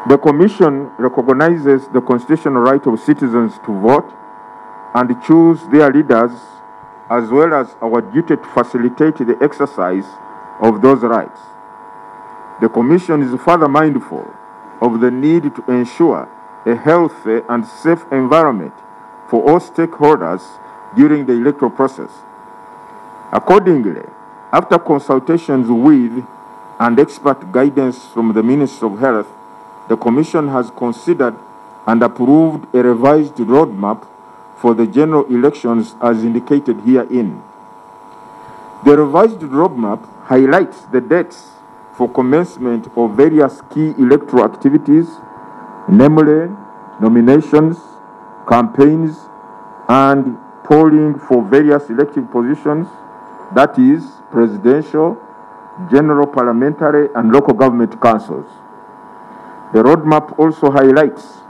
The Commission recognizes the constitutional right of citizens to vote and choose their leaders, as well as our duty to facilitate the exercise of those rights. The Commission is further mindful of the need to ensure a healthy and safe environment for all stakeholders during the electoral process. Accordingly, after consultations with and expert guidance from the Ministry of Health, the Commission has considered and approved a revised roadmap for the general elections as indicated herein. The revised roadmap highlights the dates for commencement of various key electoral activities, namely nominations, campaigns, and polling for various elective positions, that is, presidential, general parliamentary, and local government councils. The roadmap also highlights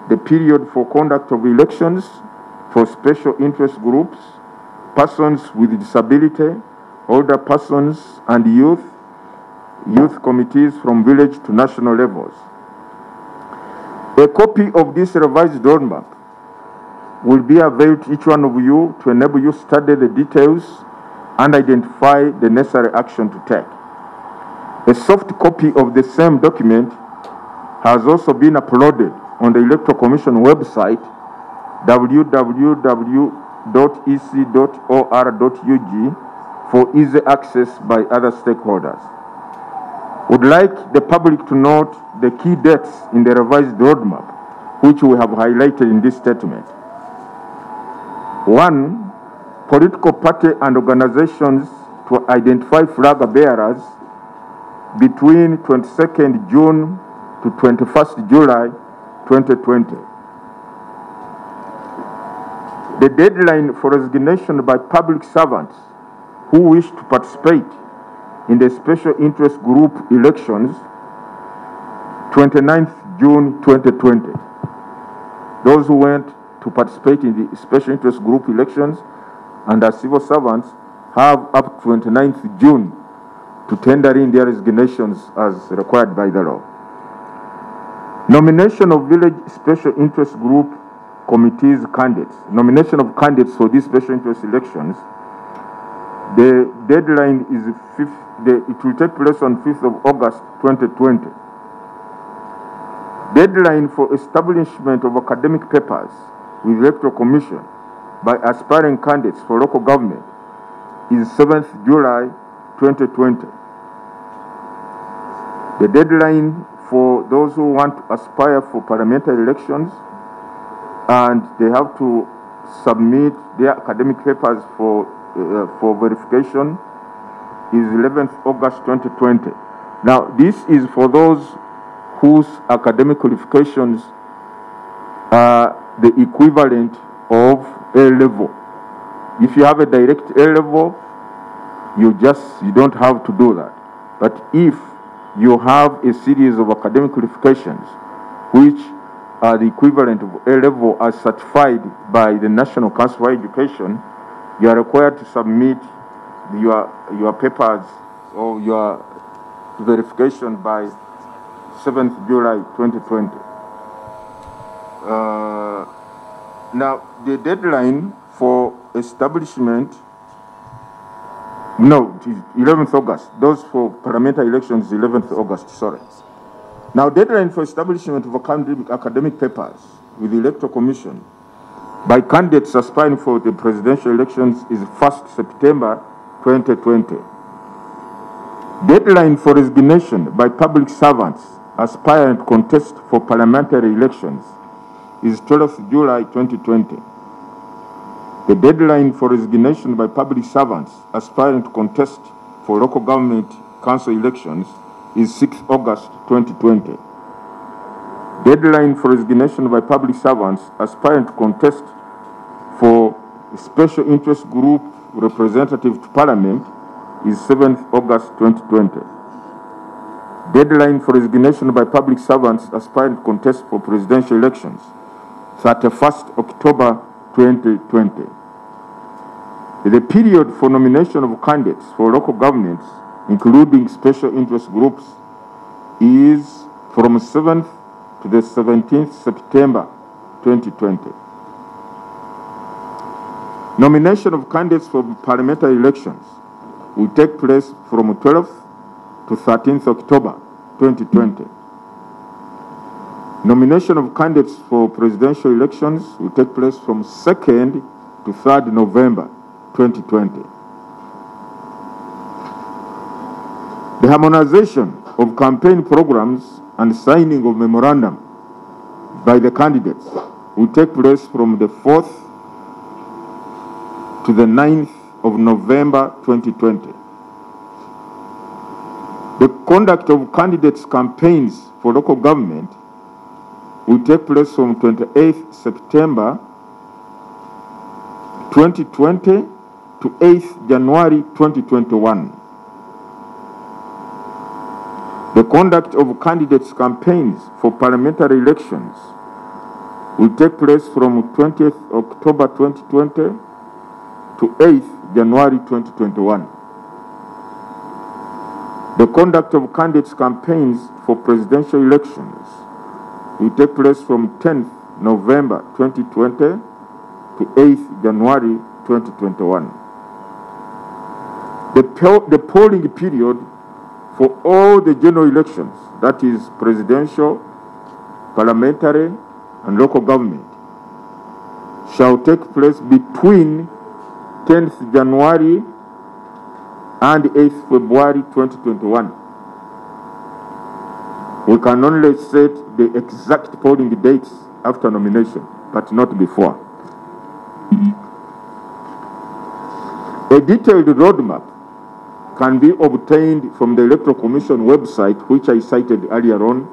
the period for conduct of elections for special interest groups, persons with disability, older persons, and youth committees from village to national levels. A copy of this revised roadmap will be available to each one of you to enable you to study the details and identify the necessary action to take. A soft copy of the same document has also been uploaded on the Electoral Commission website, www.ec.or.ug, for easy access by other stakeholders. Would like the public to note the key dates in the revised roadmap, which we have highlighted in this statement. 1. Political party and organizations to identify flag bearers between 22nd June to 21st July 2020. The deadline for resignation by public servants who wish to participate in the special interest group elections, 29th June 2020. Those who went to participate in the special interest group elections and as civil servants have up to 29th June to tender in their resignations as required by the law. Nomination of village special interest group committees candidates. Nomination of candidates for these special interest elections. The deadline is it will take place on 5th of August 2020. Deadline for establishment of academic papers with Electoral Commission by aspiring candidates for local government is 7th July 2020. The deadline for those who want to aspire for parliamentary elections and they have to submit their academic papers for verification is 11th August 2020. Now, this is for those whose academic qualifications are the equivalent of A-level. If you have a direct A-level, you don't have to do that. But if you have a series of academic qualifications which are the equivalent of A-level as certified by the National Council for Education, you are required to submit your papers or your verification by 7th July 2020. Now, the deadline for establishment, no, it is 11th August. Those for parliamentary elections, 11th August, sorry. Now, deadline for establishment of academic papers with the Electoral Commission by candidates aspiring for the presidential elections is 1st September 2020. Deadline for resignation by public servants aspiring to contest for parliamentary elections is 12th July 2020. The deadline for resignation by public servants aspiring to contest for local government council elections is 6th August 2020. Deadline for resignation by public servants aspiring to contest for special interest group representative to Parliament is 7th August 2020. Deadline for resignation by public servants aspiring to contest for presidential elections, 31st October 2020. The period for nomination of candidates for local governments, including special interest groups, is from 7th to the 17th September 2020. Nomination of candidates for parliamentary elections will take place from 12th to 13th October 2020. Nomination of candidates for presidential elections will take place from 2nd to 3rd November 2020. The harmonization of campaign programs and signing of memorandum by the candidates will take place from the 4th to the 9th of November 2020. The conduct of candidates' campaigns for local government will take place from 28th September 2020 to 8th January 2021. The conduct of candidates' campaigns for parliamentary elections will take place from 20th October 2020 to 8th January 2021. The conduct of candidates' campaigns for presidential elections will take place from 10th November 2020 to 8th January 2021. The polling period for all the general elections, that is presidential, parliamentary, and local government, shall take place between 10th January and 8th February 2021. We can only set the exact polling dates after nomination, but not before. A detailed roadmap can be obtained from the Electoral Commission website, which I cited earlier on,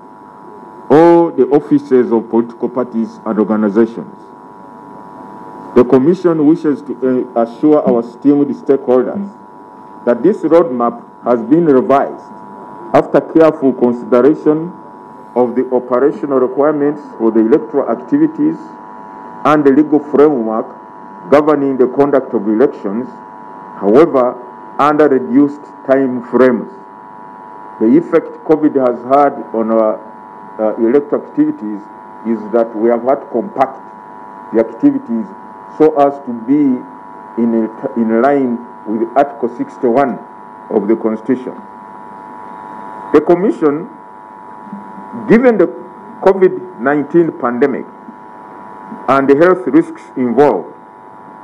or the offices of political parties and organizations. The Commission wishes to assure our esteemed stakeholders that this roadmap has been revised after careful consideration of the operational requirements for the electoral activities and the legal framework governing the conduct of elections, however, under reduced time frames. The effect COVID has had on our electoral activities is that we have had to compact the activities so as to be in line with Article 61 of the Constitution. The Commission, given the COVID-19 pandemic and the health risks involved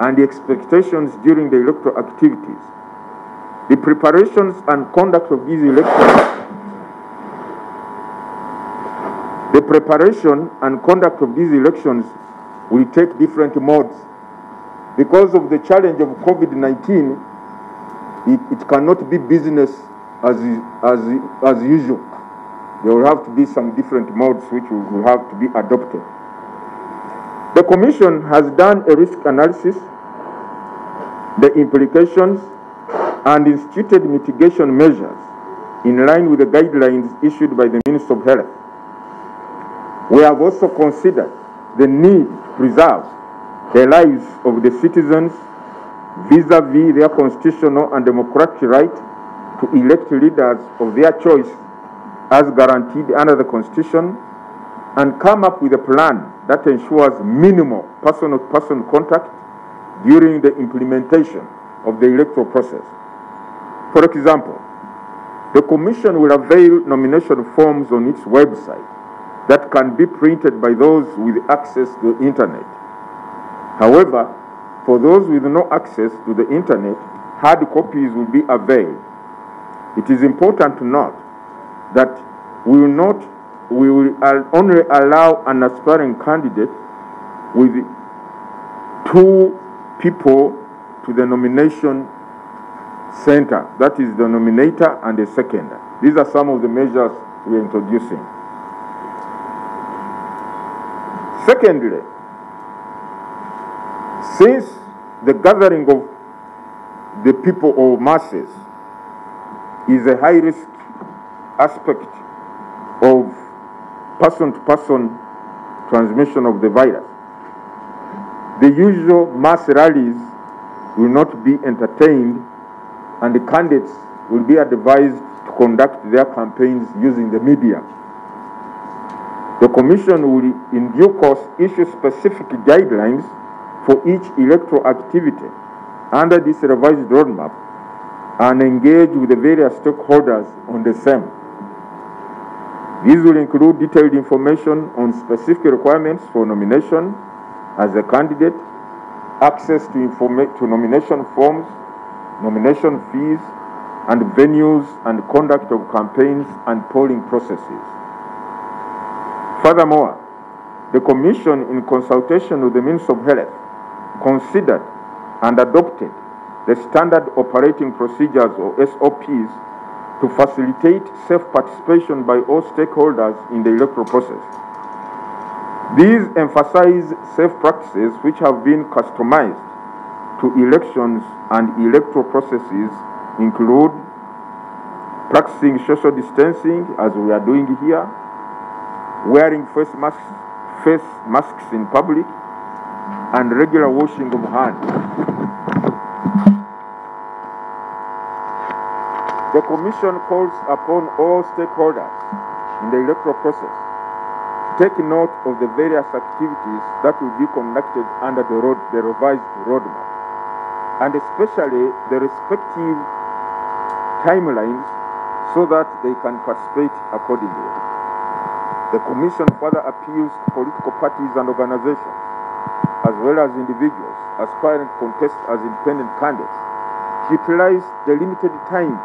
and the expectations during the electoral activities, the preparations and conduct of these elections, will take different modes. Because of the challenge of COVID-19, it cannot be business as usual. There will have to be some different modes which will have to be adopted. The Commission has done a risk analysis, the implications, and instituted mitigation measures in line with the guidelines issued by the Minister of Health. We have also considered the need to preserve the lives of the citizens vis-à-vis their constitutional and democratic right to elect leaders of their choice as guaranteed under the Constitution, and come up with a plan that ensures minimal person-to-person contact during the implementation of the electoral process. For example, the Commission will avail nomination forms on its website that can be printed by those with access to the Internet. However, for those with no access to the Internet, hard copies will be availed. It is important to note that we will only allow an aspiring candidate with 2 people to the nomination center. That is the nominator and the seconder. These are some of the measures we are introducing. Secondly, since the gathering of the people or masses is a high-risk aspect of person-to-person transmission of the virus, the usual mass rallies will not be entertained, and the candidates will be advised to conduct their campaigns using the media. The Commission will in due course issue specific guidelines for each electoral activity under this revised roadmap and engage with the various stakeholders on the same. These will include detailed information on specific requirements for nomination as a candidate, access to nomination forms, nomination fees, and venues and conduct of campaigns and polling processes. Furthermore, the Commission, in consultation with the Ministry of Health, considered and adopted the Standard Operating Procedures or SOPs to facilitate safe participation by all stakeholders in the electoral process. These emphasize safe practices which have been customized to elections and electoral processes include practicing social distancing as we are doing here, wearing face masks in public, and regular washing of hands. The Commission calls upon all stakeholders in the electoral process to take note of the various activities that will be conducted under the revised roadmap, and especially the respective timelines so that they can participate accordingly. The Commission further appeals to political parties and organizations, as well as individuals aspiring to contest as independent candidates, to utilize the limited time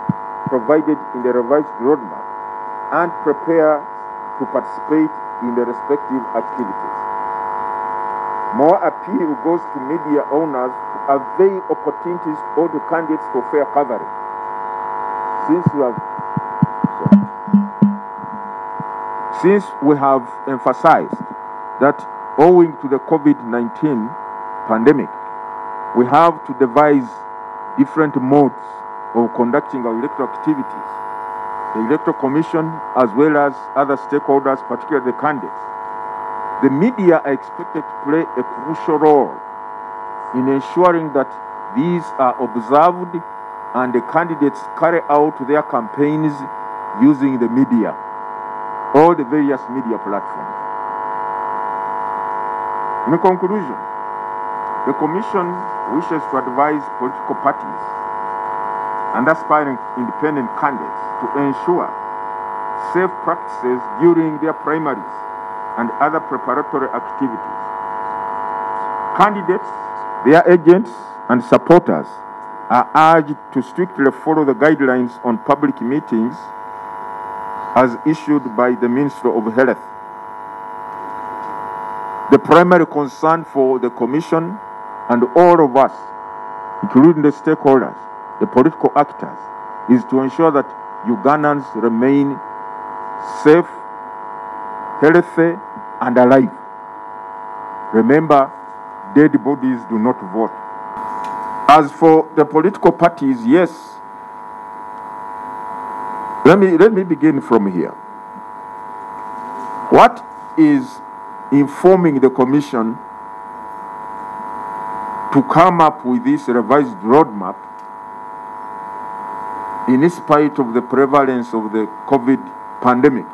provided in the revised roadmap and prepare to participate in the respective activities. More appeal goes to media owners to avail opportunities to all the candidates for fair coverage. Since we have emphasized that owing to the COVID-19 pandemic, we have to devise different modes of conducting our electoral activities. The Electoral Commission, as well as other stakeholders, particularly the candidates, the media are expected to play a crucial role in ensuring that these are observed and the candidates carry out their campaigns using the media, all the various media platforms. In conclusion, the Commission wishes to advise political parties and aspiring independent candidates to ensure safe practices during their primaries and other preparatory activities. Candidates, their agents, and supporters are urged to strictly follow the guidelines on public meetings as issued by the Ministry of Health. The primary concern for the Commission and all of us, including the stakeholders, the political actors, is to ensure that Ugandans remain safe, healthy, and alive. Remember, dead bodies do not vote. As for the political parties, yes, let me begin from here. What is informing the Commission to come up with this revised roadmap in spite of the prevalence of the COVID pandemic?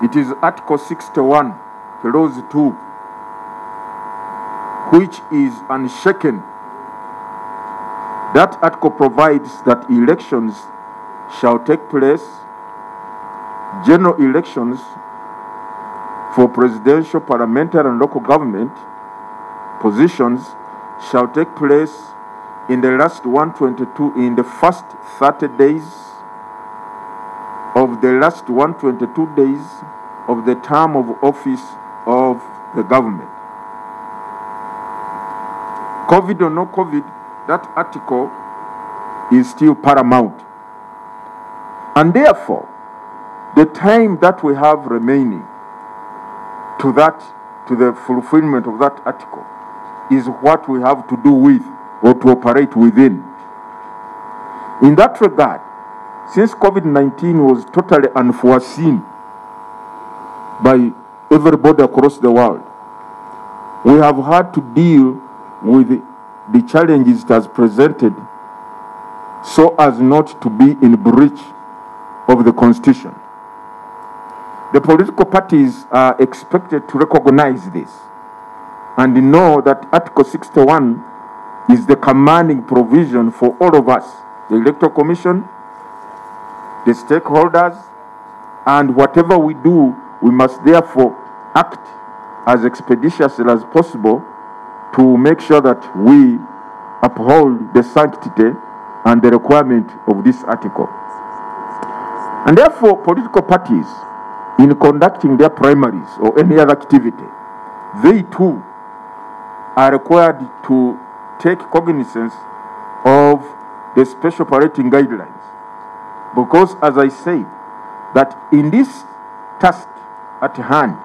It is Article 61, Clause 2, which is unshaken. That article provides that elections shall take place, general elections for presidential, parliamentary, and local government positions shall take place in the last 122, in the first 30 days of the last 122 days of the term of office of the government. COVID or no COVID, that article is still paramount. And therefore, the time that we have remaining to the fulfillment of that article is what we have to do with or to operate within. In that regard, since COVID-19 was totally unforeseen by everybody across the world, we have had to deal with the challenges it has presented so as not to be in breach of the Constitution. The political parties are expected to recognize this and know that Article 61 is the commanding provision for all of us, the Electoral Commission, the stakeholders, and whatever we do, we must therefore act as expeditiously as possible to make sure that we uphold the sanctity and the requirement of this article. And therefore, political parties, in conducting their primaries or any other activity, they too are required to take cognizance of the special operating guidelines. Because, as I said, that in this task at hand,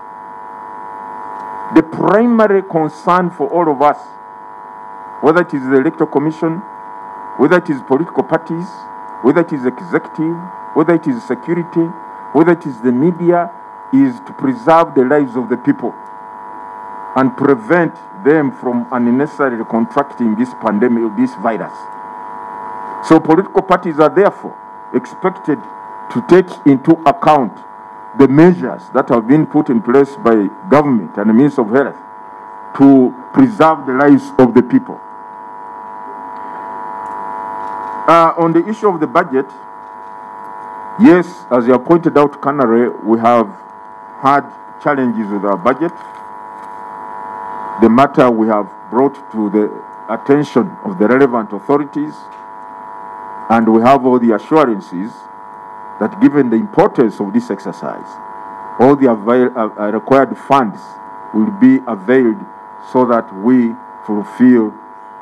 the primary concern for all of us, whether it is the Electoral Commission, whether it is political parties, whether it is executive, whether it is security, whether it is the media, is to preserve the lives of the people and prevent them from unnecessarily contracting this pandemic, this virus. So political parties are therefore expected to take into account the measures that have been put in place by government and the Ministry of Health to preserve the lives of the people. On the issue of the budget, yes, as you have pointed out, Canary, we have had challenges with our budget. The matter we have brought to the attention of the relevant authorities, and we have all the assurances that given the importance of this exercise, all the required funds will be availed so that we fulfill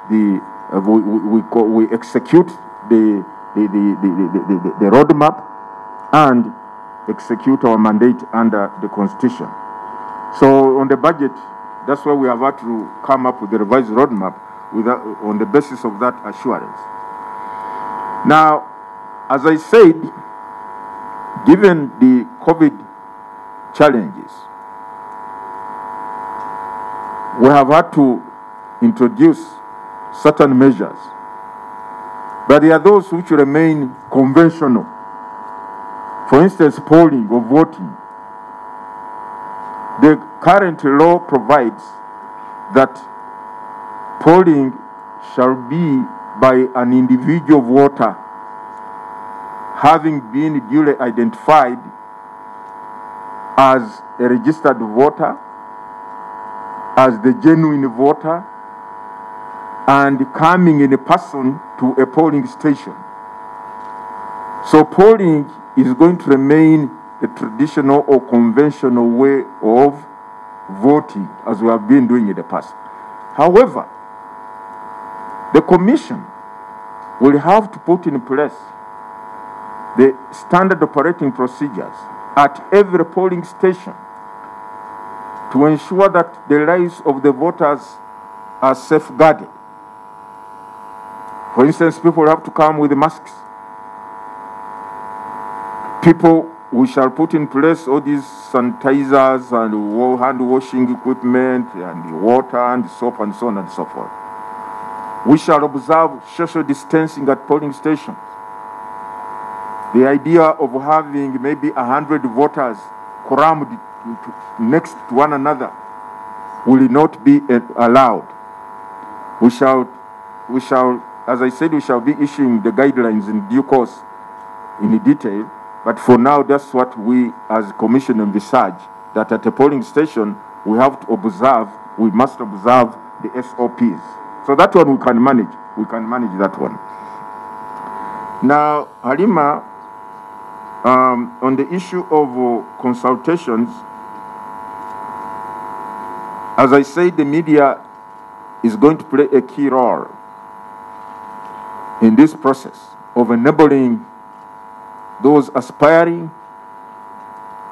the, we execute the roadmap and execute our mandate under the Constitution. So on the budget, that's why we have had to come up with the revised roadmap on the basis of that assurance. Now, as I said, given the COVID challenges, we have had to introduce certain measures, but there are those which remain conventional. For instance, polling or voting. The current law provides that polling shall be by an individual voter having been duly identified as a registered voter, as the genuine voter, and coming in a person to a polling station. So polling is going to remain the traditional or conventional way of voting as we have been doing in the past. However, the Commission will have to put in place the standard operating procedures at every polling station to ensure that the lives of the voters are safeguarded. For instance, people have to come with masks. We shall put in place all these sanitizers and hand washing equipment and water and soap and so on and so forth. We shall observe social distancing at polling stations. The idea of having maybe 100 voters crammed next to one another will not be allowed. We shall, as I said, we shall be issuing the guidelines in due course in detail. But for now, that's what we as Commission envisage, that at a polling station, we have to observe, we must observe the SOPs. So that one we can manage. We can manage that one. Now, Halima, on the issue of consultations, as I said, the media is going to play a key role in this process of enabling those aspiring,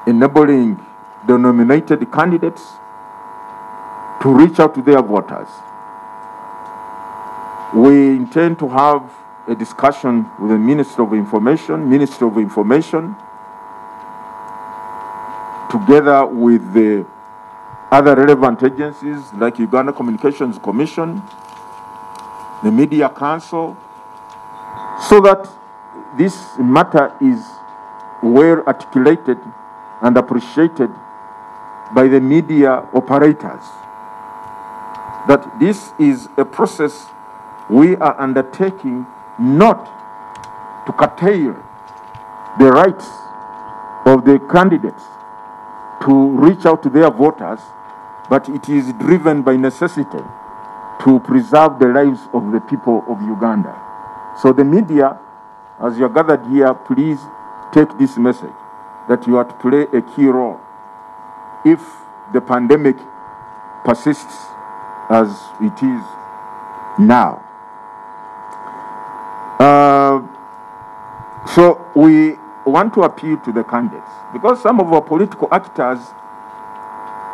enabling the nominated candidates to reach out to their voters. We intend to have a discussion with the Ministry of Information, together with the other relevant agencies like Uganda Communications Commission, the Media Council, so that this matter is well articulated and appreciated by the media operators that this is a process we are undertaking not to curtail the rights of the candidates to reach out to their voters, but it is driven by necessity to preserve the lives of the people of Uganda. So the media, as you are gathered here, please take this message that you are to play a key role if the pandemic persists as it is now. So we want to appeal to the candidates, because some of our political actors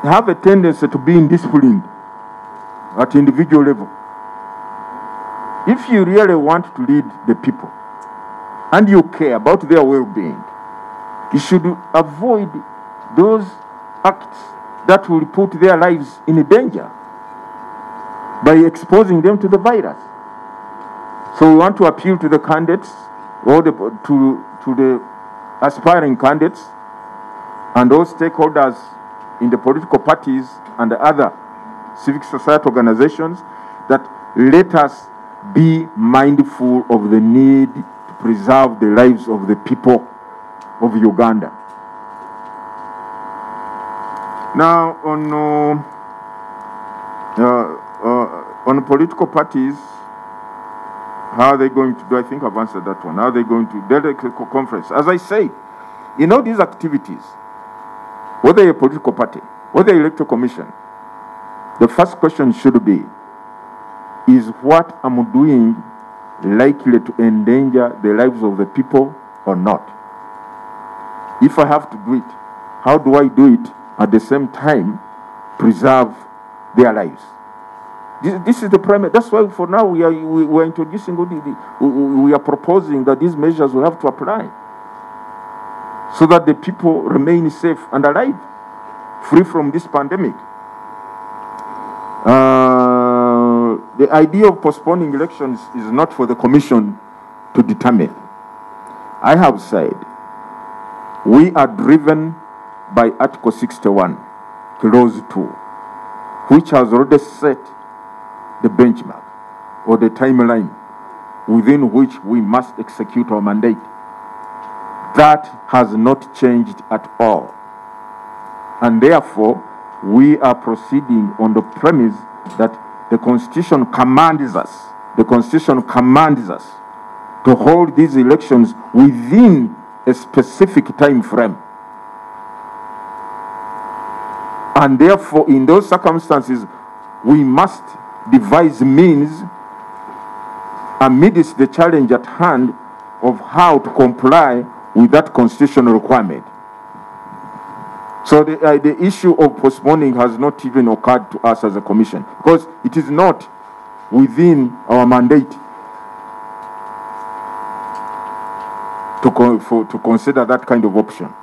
have a tendency to be indisciplined at individual level. If you really want to lead the people and you care about their well-being, you should avoid those acts that will put their lives in danger by exposing them to the virus. So we want to appeal to the candidates, or to the aspiring candidates, and all stakeholders in the political parties and the other civic society organizations, that let us be mindful of the need to preserve the lives of the people of Uganda. Now, on political parties, how are they going to do? I think I've answered that one. How are they going to do the conference? As I say, in all these activities, whether a political party, whether Electoral Commission, the first question should be, is what I'm doing likely to endanger the lives of the people or not? If I have to do it, how do I do it at the same time preserve their lives? This is the primary. That's why for now we are introducing, we are proposing that these measures will have to apply so that the people remain safe and alive, free from this pandemic. The idea of postponing elections is not for the Commission to determine. I have said we are driven by Article 61, Clause 2, which has already set the benchmark or the timeline within which we must execute our mandate. That has not changed at all. And therefore, we are proceeding on the premise that the Constitution commands us, to hold these elections within a specific time frame. And therefore, in those circumstances, we must devise means amidst the challenge at hand of how to comply with that constitutional requirement. So the issue of postponing has not even occurred to us as a commission, because it is not within our mandate to consider that kind of option.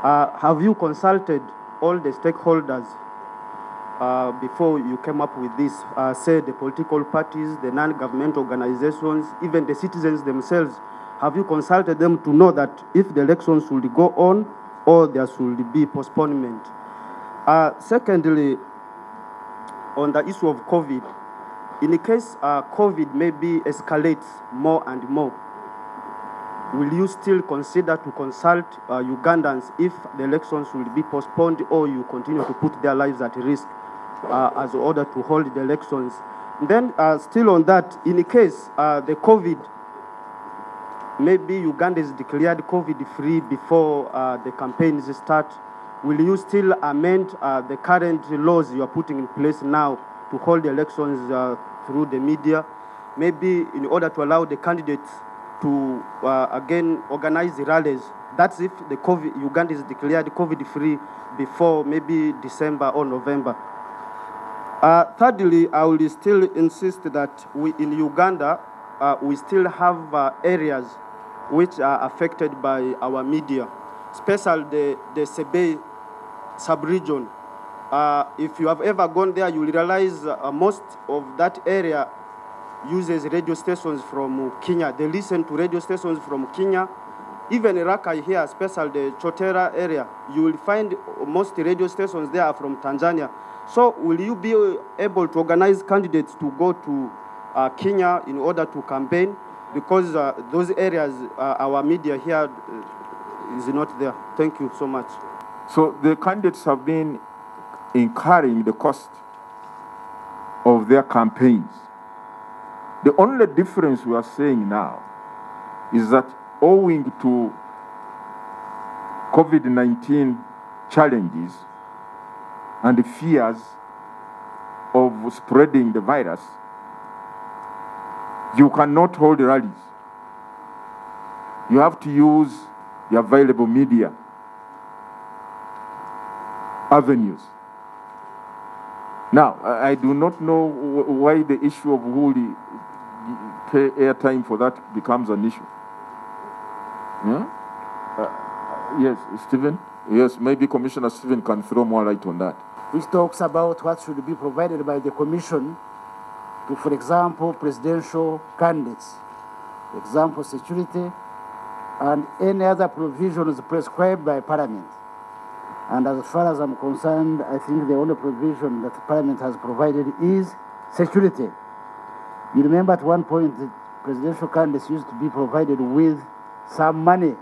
Have you consulted all the stakeholders before you came up with this, say the political parties, the non-government organizations, even the citizens themselves? Have you consulted them to know that if the elections should go on or there should be postponement? Secondly, on the issue of COVID, in the case COVID maybe escalates more and more, will you still consider to consult Ugandans if the elections will be postponed, or you continue to put their lives at risk as order to hold the elections? Then still on that, in the case the COVID, maybe Uganda is declared COVID-free before the campaigns start, will you still amend the current laws you are putting in place now to hold elections through the media, maybe in order to allow the candidates to again organize the rallies? That's if the Uganda is declared COVID-free before maybe December or November. Thirdly, I will still insist that we in Uganda, we still have areas which are affected by our media, especially the Sebe sub-region. If you have ever gone there, you will realize most of that area uses radio stations from Kenya. They listen to radio stations from Kenya, Even Rakai here, especially the Chotera area, you will find most radio stations there are from Tanzania. So will you be able to organize candidates to go to Kenya in order to campaign? Because those areas, our media here is not there. Thank you so much. So the candidates have been incurring the cost of their campaigns. The only difference we are saying now is that owing to COVID-19 challenges and the fears of spreading the virus, you cannot hold rallies. You have to use the available media avenues. Now, I do not know why the issue of who will pay airtime for that becomes an issue. Yeah? Yes, Stephen? Yes, maybe Commissioner Stephen can throw more light on that. Which talks about what should be provided by the Commission to, for example, presidential candidates, for example, security, and any other provisions prescribed by Parliament. And as far as I'm concerned, I think the only provision that Parliament has provided is security. You remember at one point, the presidential candidates used to be provided with some money,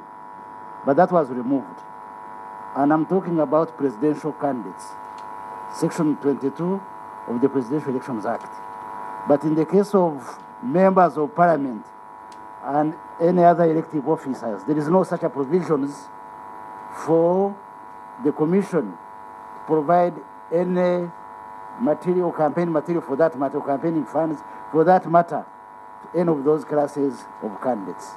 but that was removed. And I'm talking about presidential candidates, Section 22 of the Presidential Elections Act. But in the case of members of Parliament and any other elective officers, there is no such a provisions for the Commission to provide any material, campaign material for that matter, campaigning funds for that matter, to any of those classes of candidates.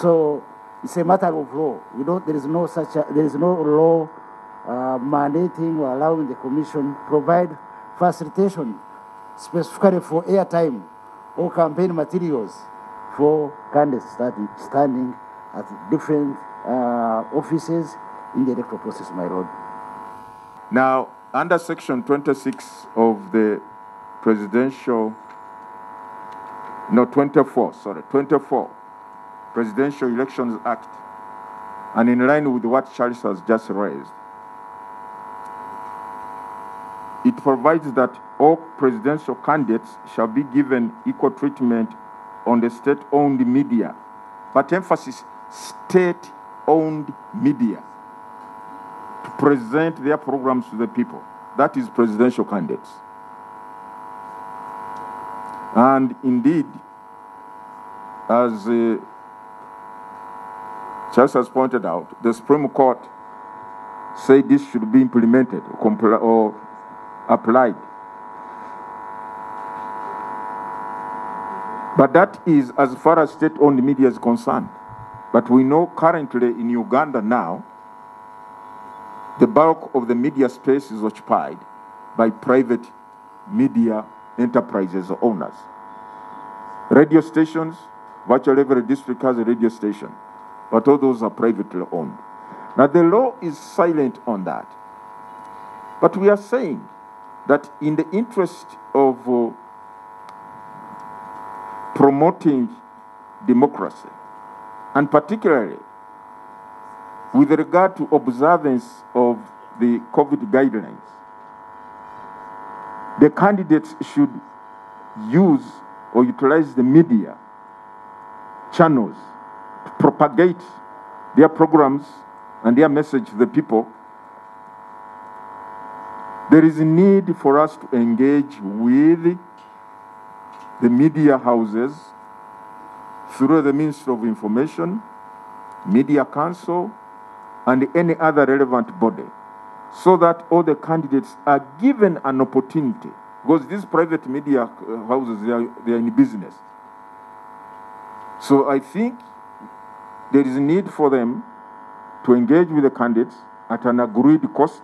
So it's a matter of law. There is no law mandating or allowing the Commission provide facilitation specifically for airtime or campaign materials for candidates standing at different offices in the electoral process, my lord. Now, under Section 26 of the Presidential 24 Presidential Elections Act, and in line with what Charles has just raised, it provides that all presidential candidates shall be given equal treatment on the state-owned media, but emphasis state-owned media, to present their programs to the people. That is presidential candidates. And indeed, as Charles has pointed out, the Supreme Court said this should be implemented or applied. But that is as far as state-owned media is concerned. But we know currently in Uganda now, the bulk of the media space is occupied by private media enterprises or owners. Radio stations, virtually every district has a radio station, but all those are privately owned. Now the law is silent on that. But we are saying that in the interest of promoting democracy, and particularly with regard to observance of the COVID guidelines, the candidates should use or utilize the media channels to propagate their programs and their message to the people. There is a need for us to engage with the media houses through the Ministry of Information, Media Council, and any other relevant body, so that all the candidates are given an opportunity, because these private media houses, they are in business. So I think there is a need for them to engage with the candidates at an agreed cost,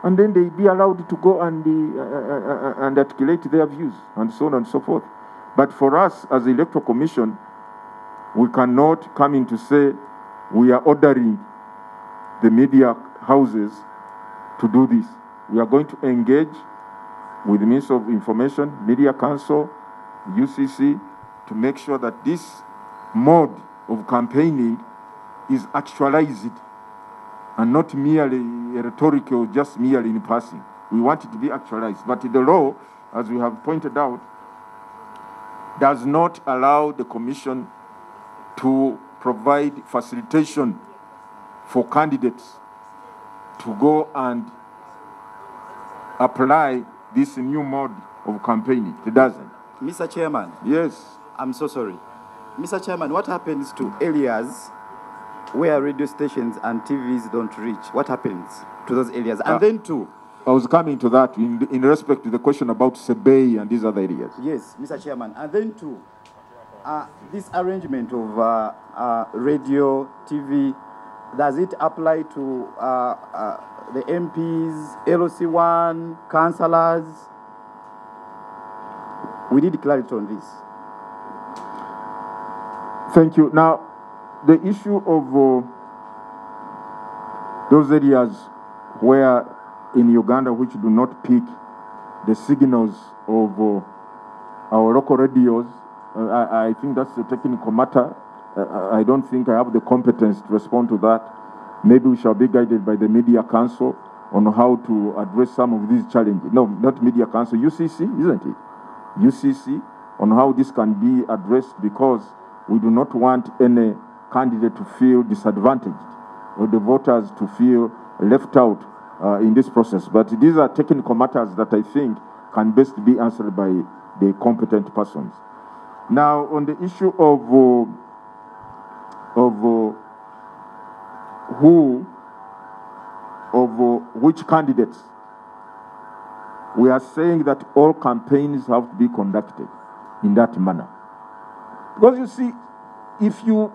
and then they be allowed to go and articulate their views, and so on and so forth. But for us, as the Electoral Commission, we cannot come in to say we are ordering the media houses to do this. We are going to engage with the Ministry of Information, Media Council, UCC, to make sure that this mode of campaigning is actualized and not merely rhetorical, just merely in passing. We want it to be actualized. But the law, as we have pointed out, does not allow the Commission to provide facilitation for candidates to go and apply this new mode of campaigning. It doesn't. Mr. Chairman. Yes. I'm so sorry. Mr. Chairman, what happens to areas where radio stations and TVs don't reach? What happens to those areas? And then too, I was coming to that in respect to the question about Sebei and these other areas. Yes, Mr. Chairman. And then too, this arrangement of radio, TV, does it apply to the MPs, LOC1, councillors? We need clarity on this. Thank you. Now, the issue of those areas where in Uganda which do not pick the signals of our local radios, I think that's a technical matter. I don't think I have the competence to respond to that. Maybe we shall be guided by the Media Council on how to address some of these challenges. No, not Media Council, UCC, isn't it? UCC, on how this can be addressed, because we do not want any candidate to feel disadvantaged or the voters to feel left out in this process. But these are technical matters that I think can best be answered by the competent persons. Now, on the issue of which candidates, we are saying that all campaigns have to be conducted in that manner. Because you see, if you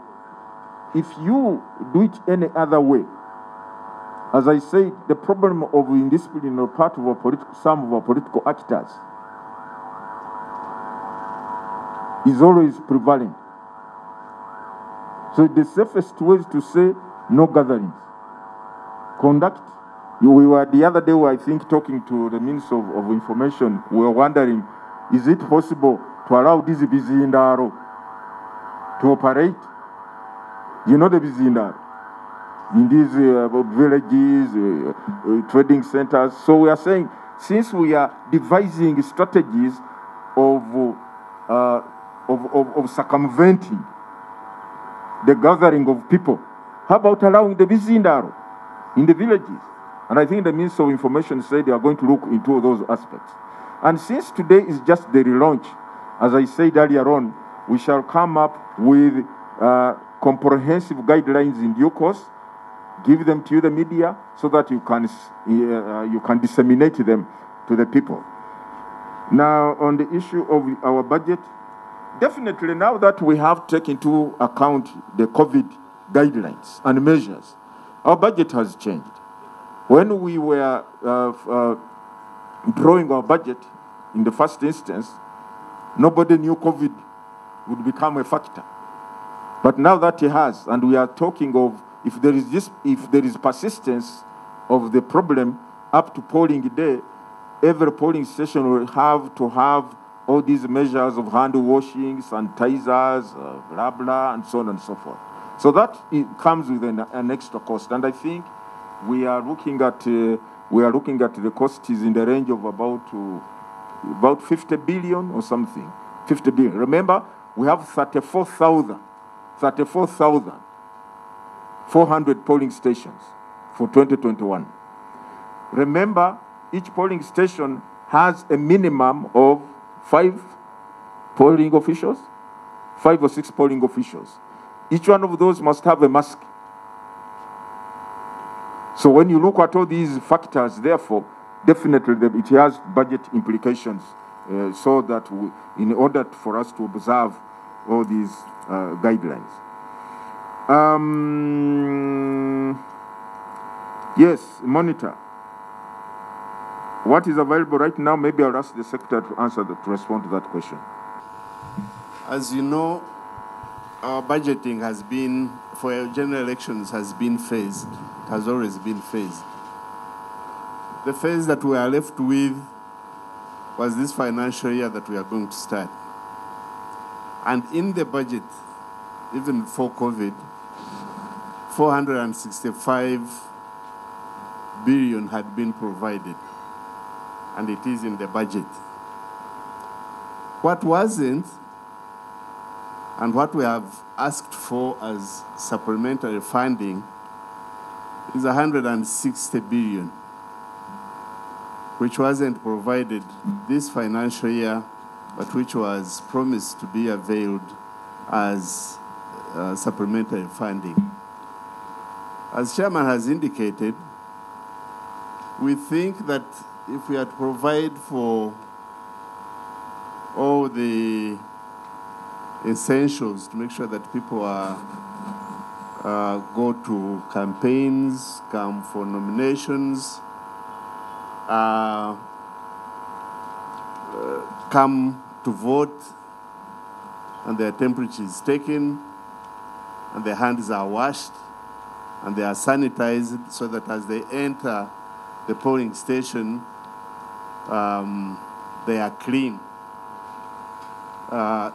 do it any other way, as I say, the problem of indiscipline on part of some of our political actors is always prevalent. So the safest way is to say no gatherings. Conduct. We were the other day, I think, talking to the Minister of Information. We were wondering, is it possible to allow this Bizindaro to operate? You know the Bizindaro? In these villages, trading centers. So we are saying, since we are devising strategies of circumventing the gathering of people, how about allowing the Bizindaro in the villages? And I think the Minister of Information said they are going to look into those aspects. And since today is just the relaunch, as I said earlier on, we shall come up with comprehensive guidelines in due course, give them to the media so that you can disseminate them to the people. Now, on the issue of our budget, definitely now that we have taken into account the COVID guidelines and measures, our budget has changed. When we were drawing our budget in the first instance, nobody knew COVID would become a factor. But now that it has, and we are talking of if there is persistence of the problem up to polling day, every polling station will have to have all these measures of hand washing, sanitizers, blah blah, and so on and so forth. So that it comes with an extra cost, and I think we are looking at the cost is in the range of about 50 billion or something. 50 billion. Remember, we have 34,400 polling stations for 2021. Remember, each polling station has a minimum of 5 polling officials, 5 or 6 polling officials. Each one of those must have a mask. So when you look at all these factors, therefore, definitely it has budget implications, so that in order for us to observe all these guidelines. Yes, monitor. What is available right now? Maybe I'll ask the Secretary to respond to that question. As you know, our budgeting has been, for general elections, has been phased. It has always been phased. The phase that we are left with was this financial year that we are going to start. And in the budget, even before COVID, 465 billion had been provided, and it is in the budget. What wasn't, and what we have asked for as supplementary funding, is 160 billion, which wasn't provided this financial year, but which was promised to be availed as supplementary funding. As Chairman has indicated, we think that if we had to provide for all the essentials to make sure that people go to campaigns, come for nominations, come to vote, and their temperature is taken, and their hands are washed, and they are sanitized so that as they enter the polling station, they are clean.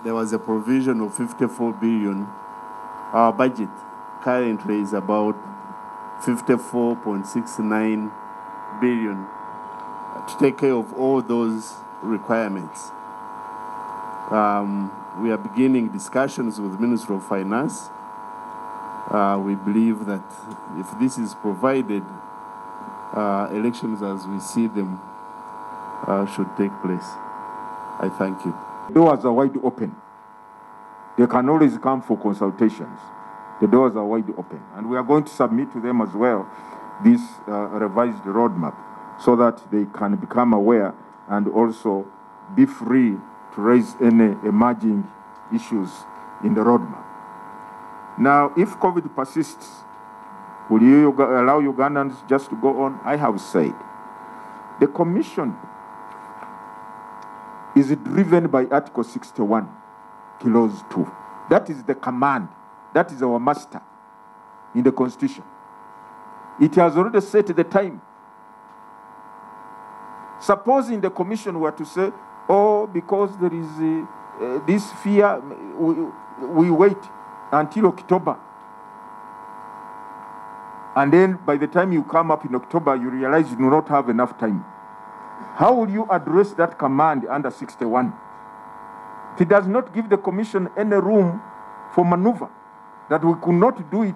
There was a provision of 54 billion. Our budget currently is about 54.69 billion to take care of all those requirements. We are beginning discussions with the Ministry of Finance. We believe that if this is provided, elections as we see them should take place. I thank you. The doors are wide open. They can always come for consultations. The doors are wide open. And we are going to submit to them as well this revised roadmap so that they can become aware and also be free to raise any emerging issues in the roadmap. Now, if COVID persists, will you allow Ugandans just to go on? I have said, the Commission is driven by Article 61, Clause 2. That is the command. That is our master in the Constitution. It has already set the time. Supposing the Commission were to say, oh, because there is this fear, we wait until October. And then by the time you come up in October, you realize you do not have enough time. How will you address that command under 61? It does not give the Commission any room for maneuver, that we could not do it,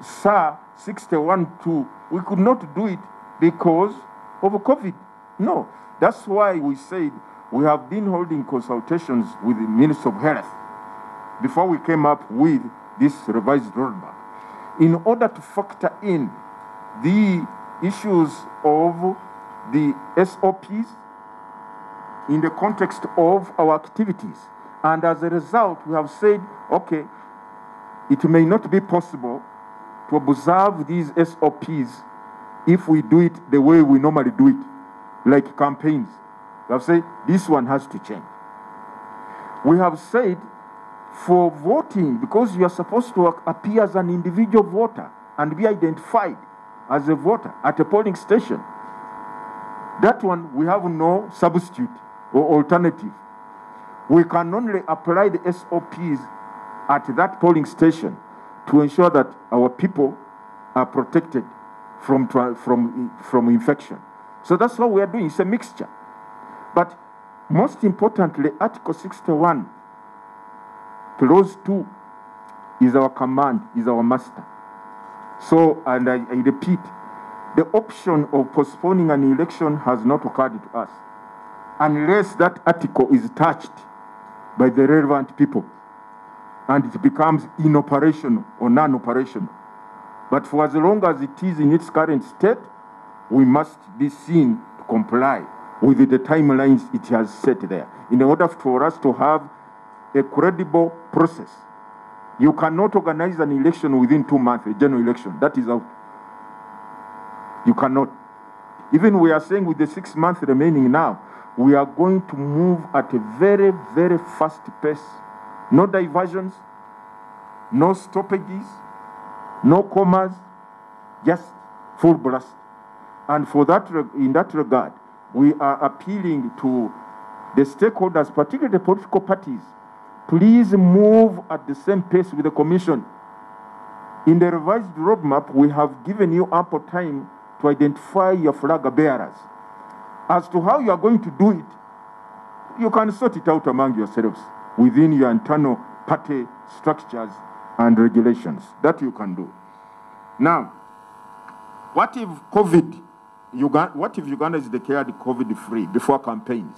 sir, 61-2. We could not do it because of COVID. No, that's why we said we have been holding consultations with the Minister of Health before we came up with this revised roadmap, in order to factor in the issues of the SOPs in the context of our activities. And as a result, we have said, okay, it may not be possible to observe these SOPs if we do it the way we normally do it, like campaigns. We have said, this one has to change. We have said, for voting, because you are supposed to appear as an individual voter and be identified as a voter at a polling station, that one, we have no substitute or alternative. We can only apply the SOPs at that polling station to ensure that our people are protected from infection. So that's what we are doing. It's a mixture. But most importantly, Article 61, Clause 2 is our command, is our master. So, and I repeat, the option of postponing an election has not occurred to us unless that article is touched by the relevant people and it becomes inoperational or non-operational. But for as long as it is in its current state, we must be seen to comply with the timelines it has set there in order for us to have a credible process. You cannot organize an election within 2 months, a general election. That is out. You cannot. Even we are saying with the 6 months remaining now, we are going to move at a very, very fast pace. No diversions, no stoppages, no commas, just full blast. And for that, in that regard, we are appealing to the stakeholders, particularly the political parties, please move at the same pace with the Commission In the revised roadmap, we have given you ample time to identify your flag bearers. As to how you are going to do it, you can sort it out among yourselves within your internal party structures and regulations. That you can do. Now, what if Uganda is declared COVID-free before campaigns?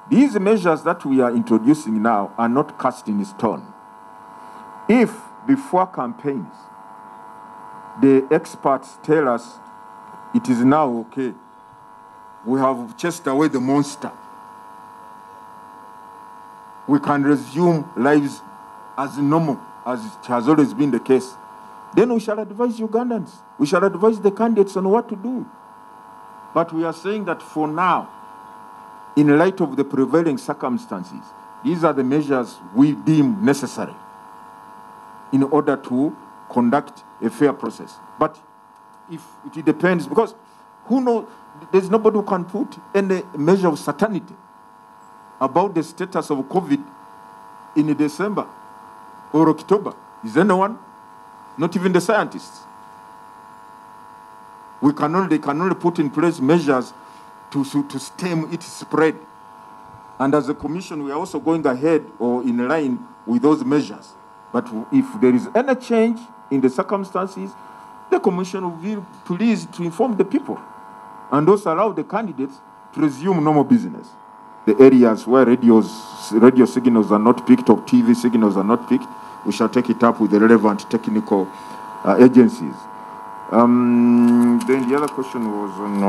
These measures that we are introducing now are not cast in stone. If before campaigns, the experts tell us it is now okay, we have chased away the monster, we can resume lives as normal as it has always been the case, then we shall advise Ugandans. We shall advise the candidates on what to do. But we are saying that for now, in light of the prevailing circumstances, these are the measures we deem necessary in order to conduct a fair process. But if it depends, because who knows, there's nobody who can put any measure of certainty about the status of COVID in December or October. Is anyone? Not even the scientists. They can only put in place measures to stem its spread. And as a commission, we are also going ahead or in line with those measures. But if there is any change in the circumstances, the commission will be pleased to inform the people and also allow the candidates to resume normal business. The areas where radio signals are not picked or TV signals are not picked, we shall take it up with the relevant technical agencies. Then the other question was on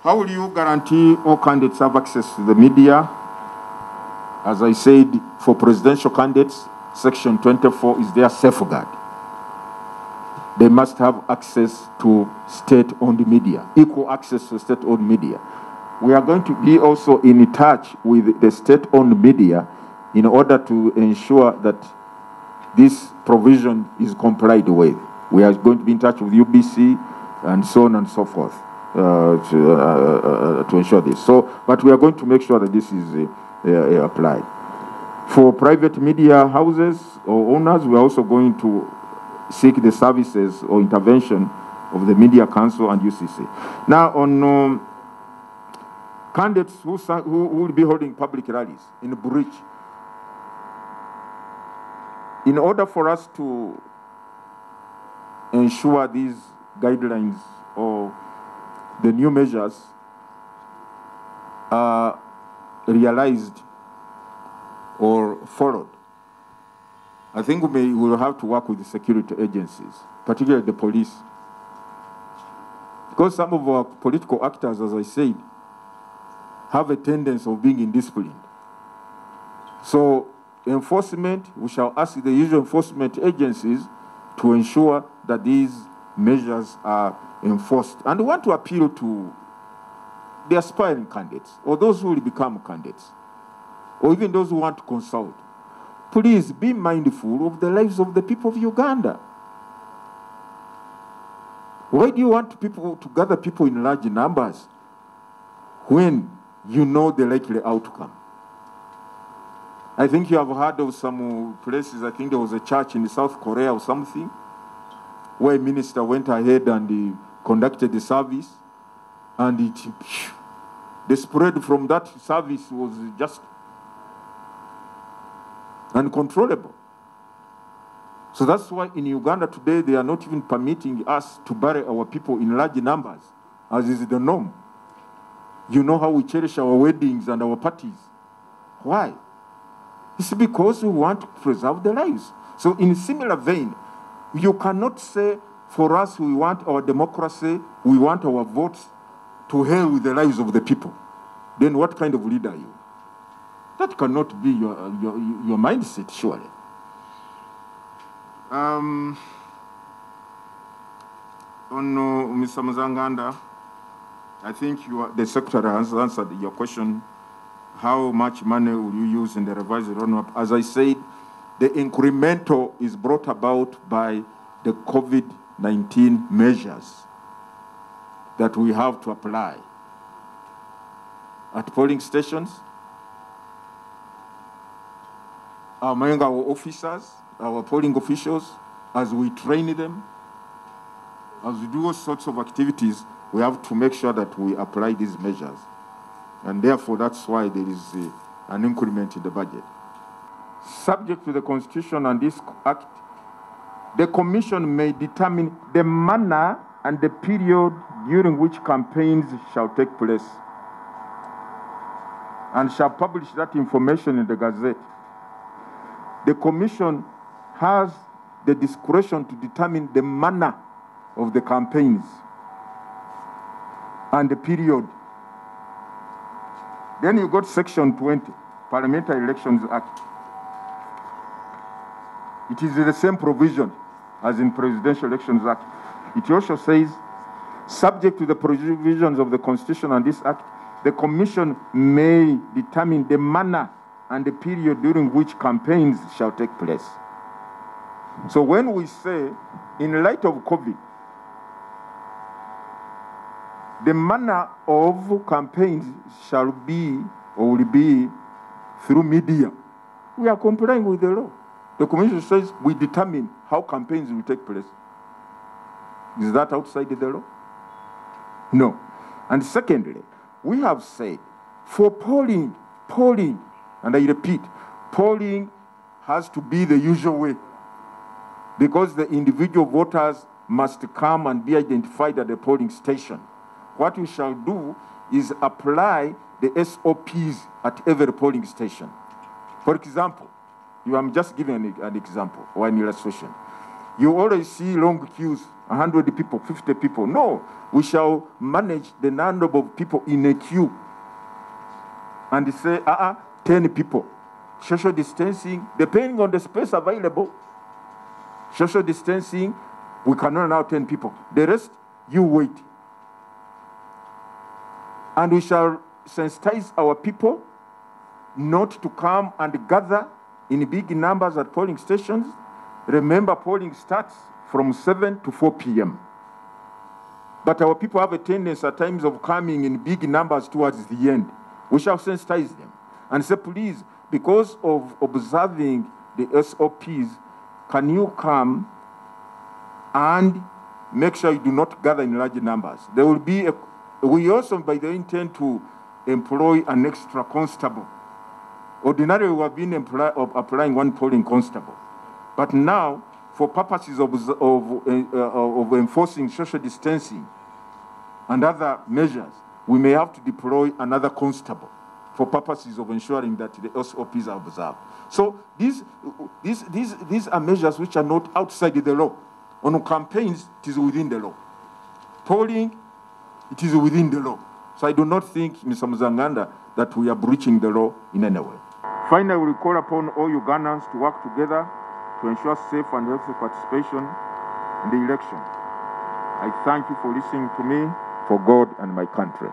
how will you guarantee all candidates have access to the media? As I said, for presidential candidates, Section 24 is their safeguard. They must have access to state-owned media, equal access to state-owned media. We are going to be also in touch with the state-owned media in order to ensure that this provision is complied with. We are going to be in touch with UBC and so on and so forth to ensure this. But we are going to make sure that this is applied. For private media houses or owners, we are also going to seek the services or intervention of the Media Council and UCC. Now, on candidates who will be holding public rallies in Burich, in order for us to ensure these guidelines or the new measures are realized or followed, I think we will have to work with the security agencies, particularly the police. Because some of our political actors, as I said, have a tendency of being indisciplined. So enforcement, we shall ask the usual enforcement agencies to ensure that these measures are enforced. And we want to appeal to the aspiring candidates, or those who will become candidates, or even those who want to consult. Please be mindful of the lives of the people of Uganda. Why do you want people to gather people in large numbers when you know the likely outcome? I think you have heard of some places, I think there was a church in South Korea or something, where a minister went ahead and he conducted the service, and the spread from that service was just uncontrollable. So that's why in Uganda today, they are not even permitting us to bury our people in large numbers, as is the norm. You know how we cherish our weddings and our parties. Why? It's because we want to preserve their lives. So in a similar vein, you cannot say, for us, we want our democracy, we want our votes, to hell with the lives of the people. Then what kind of leader are you? That cannot be your mindset, surely. On Mr. Muzanganda, I think the Secretary has answered your question. How much money will you use in the revised roadmap? As I said, the incremental is brought about by the COVID-19 measures that we have to apply at polling stations, among our officers, our polling officials, as we train them, as we do all sorts of activities, we have to make sure that we apply these measures. And therefore, that's why there is an increment in the budget. Subject to the Constitution and this Act, the Commission may determine the manner and the period during which campaigns shall take place and shall publish that information in the Gazette. The Commission has the discretion to determine the manner of the campaigns and the period. Then you got Section 20, Parliamentary Elections Act. It is the same provision as in Presidential Elections Act. It also says, subject to the provisions of the Constitution and this Act, the Commission may determine the manner and the period during which campaigns shall take place. So when we say, in light of COVID, the manner of campaigns shall be or will be through media, we are complying with the law. The Commission says we determine how campaigns will take place. Is that outside the law? No. And secondly, we have said for polling, and I repeat, polling has to be the usual way because the individual voters must come and be identified at the polling station. What we shall do is apply the SOPs at every polling station. For example, I'm just giving an example or an illustration. You always see long queues, 100 people, 50 people. No, we shall manage the number of people in a queue and say, 10 people. Social distancing, depending on the space available. Social distancing, we cannot allow 10 people. The rest, you wait. And we shall sensitize our people not to come and gather in big numbers at polling stations. Remember, polling starts from 7 to 4 p.m. But our people have a tendency at times of coming in big numbers towards the end. We shall sensitize them and say, please, because of observing the SOPs, can you come and make sure you do not gather in large numbers? There will be we also, by the way, intend to employ an extra constable. Ordinarily, we have been applying one polling constable. But now, for purposes of enforcing social distancing and other measures, we may have to deploy another constable for purposes of ensuring that the SOPs are observed. So these are measures which are not outside the law. On campaigns, it is within the law. Polling, it is within the law. So I do not think, Mr. Muzanganda, that we are breaching the law in any way. Finally, we call upon all Ugandans to work together to ensure safe and healthy participation in the election. I thank you for listening to me, for God and my country.